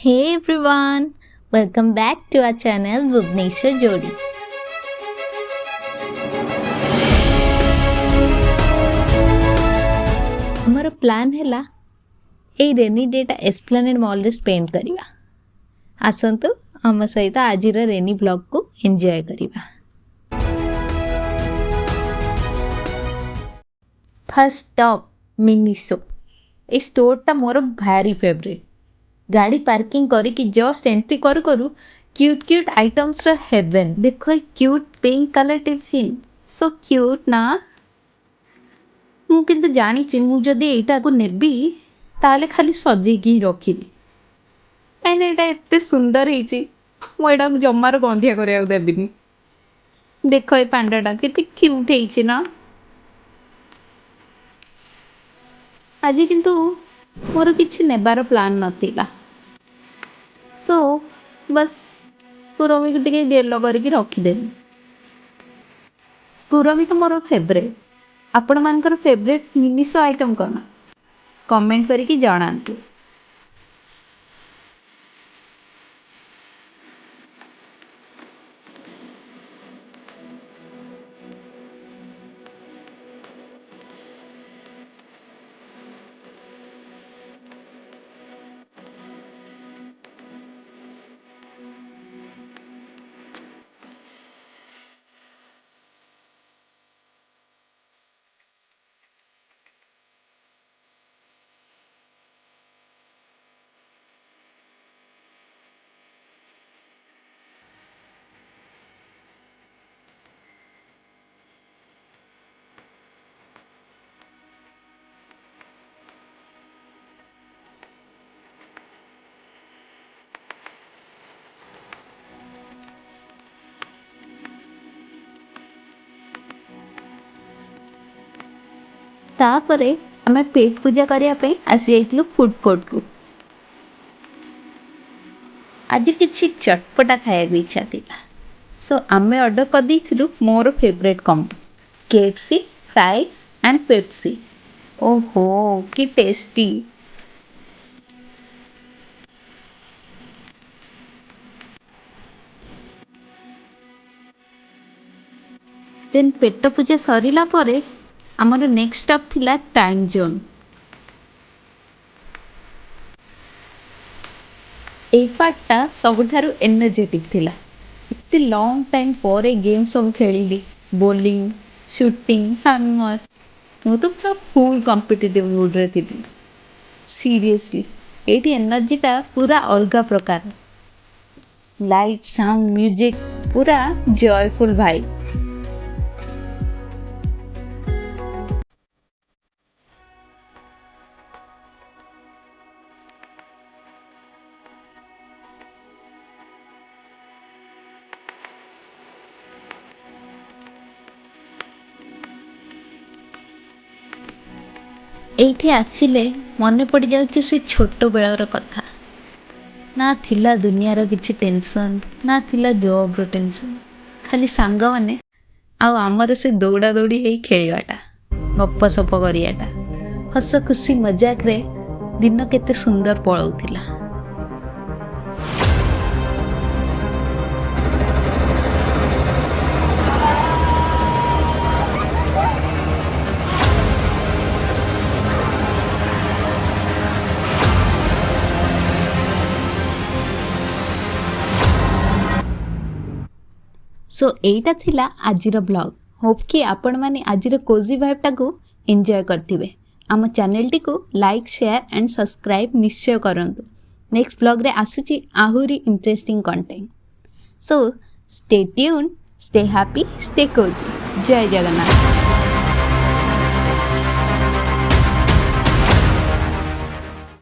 Hey everyone, welcome back to our channel Bhubaneswar Jodi. हमर plan हैला ए rainy डेटा एस्प्लेनेड मॉल रे स्पेंड करिवा। आसंतु हम सहित आज रेनी ब्लॉग को एंजॉय करिवा। First stop Miniso. ए स्टोर टा मोर भारी फेवरेट। गाड़ी पार्किंग करी कि जस्ट एंट्री करू करू क्यूट क्यूट आइटम्स रा हेवन। देखो cute pink colour tiffin, so cute ना। मु किंतु जानी छि मु जदी एटा को नेबी ताले खाली सजेकी रखिबी। काइने एटा एते सुंदर हेछि, मु एटा जम्मार गंधिया करिया देबिनी। देखो ए पांडाटा केते क्यूट हेछि ना। आज किंतु मोर किछि नेबार प्लान नथिला, सो बस कुरमी को टिके गेलो करके रखिदेली। कुरमी तो मोर फेवरेट। आपण मानकर फेवरेट मिनिसो आइटम कौन कमेंट करके जणांतु। तापरे हमें पेट पूजा करिया पे आसी आइतलु फूड कोर्ट को। आज किछि चटपटा खाया इच्छा थिला, सो आमे ऑर्डर कर देथिलु मोर favourite combo KFC fries and Pepsi. ओहो कि टेस्टी। देन पेट पूजा सरिला परे हमर नेक्स्ट स्टॉप थिला टाइम जोन। ए पार्टटा सबुठारु एनर्जेटिक थिला। इतने लॉन्ग टाइम पर गेम सब खेलिली, बोलिंग शूटिंग हैमर। मु तो पूरा फुल कॉम्पिटिटिव मूड रे थिली। सीरियसली एटी एनर्जीटा पूरा अलगा प्रकार। लाइट साउंड म्यूजिक पूरा जॉयफुल भाई। एठी आसिले मने पड़ जाउछि से छोट बेलर कथा। ना थिला दुनियार किछि टेंशन, ना थिला जॉब रो टेंशन, खाली सांग माने आउ आमर से दौड़ा दौड़ी हेई खेलिबाटा, गप्प सप करियाटा, हस खुशी मजाक रे दिन केते सुंदर पळौथिला। सो एटा थिला आजिर ब्लॉग। होप कि आपण माने आजिर कोजी वाइबटा को एंजॉय करथिबे। आम चैनल टी को लाइक शेयर एंड सब्सक्राइब निश्चय करंतु। नेक्स्ट ब्लॉग रे आसुची आहुरी interesting content. So stay tune, stay happy, stay cozy. Jai Jagannath.